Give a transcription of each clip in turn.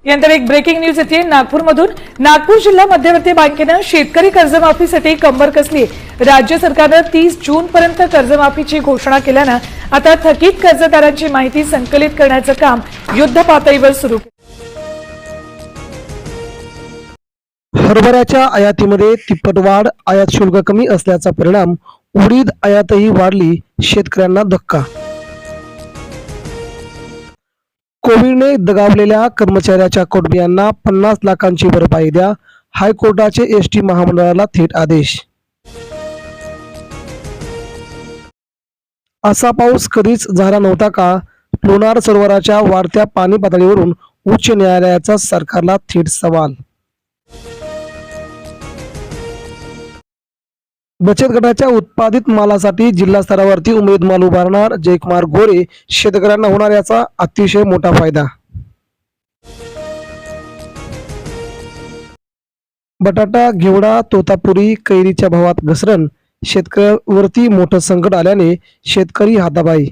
यानंतर एक breaking news येते नागपूरमधून। नागपूर जिल्हा मध्यवर्ती बँकेनं शेतकरी कर्जमाफीसाठी कंबर कसली। राज्य सरकारनं 30 जून पर्यंत कर्जमाफीची घोषणा केल्यानं आता थकीत कर्जदारांची माहिती संकलित करण्याचं काम युद्धपातळीवर सुरू आहे। हरभऱ्याच्या आयातीमध्ये तिप्पट वाढ, आयात शुल्क कमी असल्याचा परिणाम, उडीद आयातही वाढली, शेतकऱ्यांना धक्का। कोविडने दगावलेल्या कर्मचाऱ्याच्या कुटुंबियांना 50 लाखांची भरपाई द्या, हायकोर्टाचे एसटी महामंडळाला थेट आदेश। असा पाऊस कधीच झाला नव्हता का? लोणार सरोवराच्या वाढत्या पाणी पातळीवरून उच्च न्यायालयाचा सरकारला थेट सवाल। बचत गटाच्या उत्पादित मालासाठी जिल्हा स्तरावरती उमेद माल उभारणार जयकुमार गोरे, शेतकऱ्यांना होणार याचा अतिशय मोठा फायदा। बटाटा, घेवडा, तोतापुरी, कैरीच्या भावात घसरण, शेतकऱ्यावरती मोठं संकट आल्याने शेतकरी हाताबाई।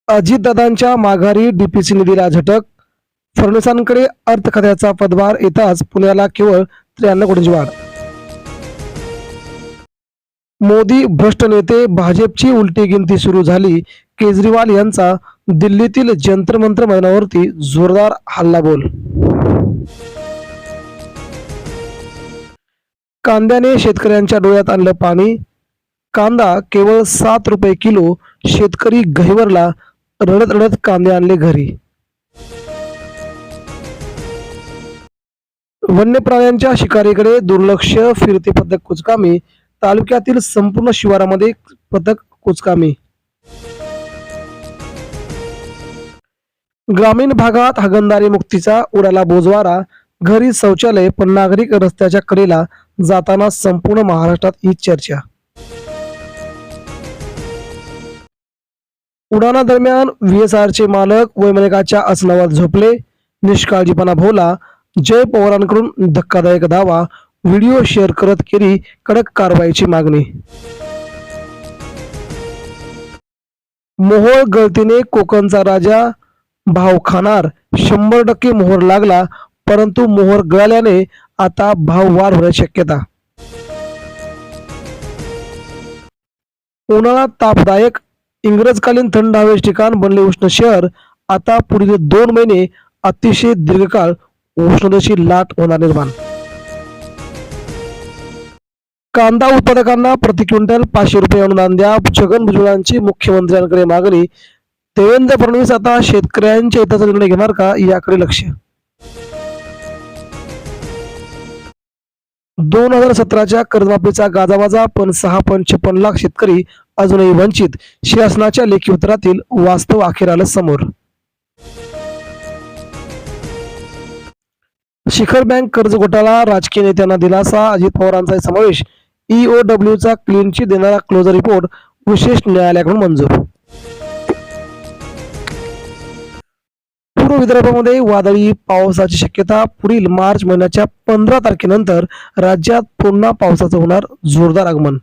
अजितदादांच्या माघारी डीपीसी निधीला झटक, फडणवीसांकडे अर्थ खात्याचा पदभार येताच पुण्याला केवळ 93 कोटींची वाढ। मोदी भ्रष्ट नेते, भाजपची उलटी गिनती सुरू झाली, केजरीवाल यांचा दिल्लीतील जंतर मंतर मैदानावरती जोरदार हल्लाबोल। कांद्याने शेतकऱ्यांच्या डोळ्यात आणलं पाणी, कांदा केवळ 7 रुपये किलो, शेतकरी गहिवरला, रडत रडत कांदे आणले घरी। वन्य प्राण्यांच्या शिकारीकडे दुर्लक्ष, फिरते पथक कुचकामी, तालुक्यातील संपूर्ण शिवारामध्ये पथक कुचकामी। ग्रामीण भागात हागणदारी मुक्तीचा उडाला बोजवारा, घरी शौचालय पण नागरिक रस्त्याच्या कडेला जाताना संपूर्ण महाराष्ट्रात ही चर्चा। उडाना दरम्यान व्हीएसआरचे मालक वैमानिकाच्या आसनावर झोपले, निष्काळजीपणा भोवला, जय पवारांकडून धक्कादायक दावा, व्हिडिओ शेअर करत केली कडक कारवाईची मागणी। मोहोळ गळतीने कोकणचा राजा भाव खाणार, 100% मोहर लागला, परंतु मोहर गळाल्याने आता भाव वाढ होण्याची शक्यता। उन्हाळा तापदायक, इंग्रजकालीन थंड हवेचे ठिकाण बनले उष्ण शहर, आता पुढील 2 महिने अतिशय दीर्घकाळ उष्णतेची लाट होणार निर्माण। कांदा उत्पादकांना प्रति क्विंटल 500 रुपये अनुदान द्या, छगन भुजबळांची मुख्यमंत्र्यांकडे मागणी। देवेंद्र फडणवीस आता शेतकऱ्यांच्या हिताचा निर्णय घेणार का, याकडे लक्ष। 2017च्या कर्जमाफीचा गाजावाजा, पण 6.56 लाख शेतकरी अजूनही वंचित, शासनाच्या लेखी उत्तरातील वास्तव अखेर आलं समोर। शिखर बँक कर्ज घोटाळा, राजकीय नेत्यांना दिलासा, अजित पवारांचा समावेश, ईओडब्ल्यूचा क्लीन चिट देणारा क्लोजर रिपोर्ट विशेष न्यायालयाकडून मंजूर। पूर्व विदर्भामध्ये वादळी पावसाची शक्यता, पुढील मार्च महिन्याच्या 15 तारखेनंतर राज्यात पुन्हा पावसाचं होणार जोरदार आगमन।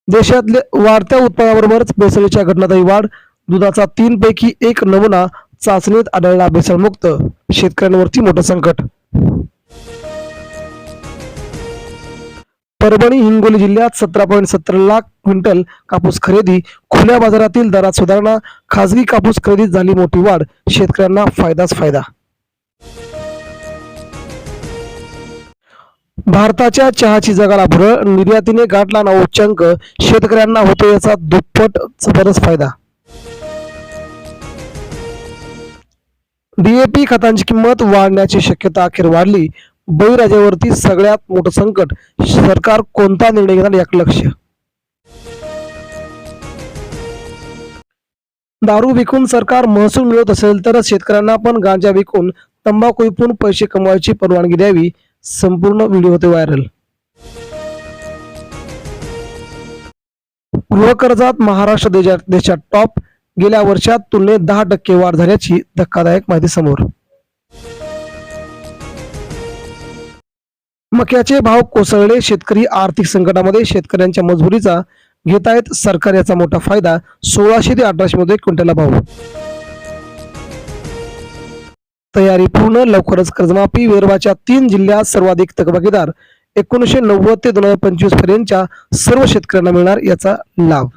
देशातल्या वाढत्या उत्पादनाबरोबरच भेसळीच्या घटनातही वाढ, दुधाचा 3 पैकी 1 नमुना चाचणीत आढळला भेसळमुक्त, शेतकऱ्यांवरती मोठं संकट। परभणी हिंगोली जिल्ह्यात 17.70 लाख क्विंटल कापूस खरेदी, खुल्या बाजारातील दरात सुधारणा, खासगी कापूस खरेदीत झाली मोठी वाढ, शेतकऱ्यांना फायदाच फायदा। भारताच्या चहाची जगाला भुरळ, निर्यातीने गाठला नवा उच्चांक, शेतकऱ्यांना होतो याचा दुप्पट जबरदस्त फायदा। डीएपी खतांची किंमत वाढण्याची शक्यता अखेर वाढली, बळीराजावरती सगळ्यात मोठं संकट, सरकार कोणता निर्णय घेणार याकडे लक्ष। दारू विकून सरकार महसूल मिळवत असेल तर शेतकऱ्यांना पण गांजा विकून, तंबाखू विकून पैसे कमवायची परवानगी द्यावी, संपूर्ण व्हिडिओ होते व्हायरल। गृहकर्जात महाराष्ट्र देशात टॉप, गेल्या वर्षात तुलनेत 10% वाढ झाल्याची धक्कादायक माहिती समोर। मक्याचे भाव कोसळले, शेतकरी आर्थिक संकटामध्ये, शेतकऱ्यांच्या मजबुरीचा घेत आहेत सरकार याचा मोठा फायदा 1600 ते 1800 मध्ये क्विंटलला भाव. तयारी पूर्ण, लवकरच कर्जमाफी. विदर्भाच्या 3 जिल्ह्यात सर्वाधिक थकबाकीदार. 1990 ते 2025 पर्यंतच्या सर्व शेतकऱ्यांना मिळणार याचा लाभ.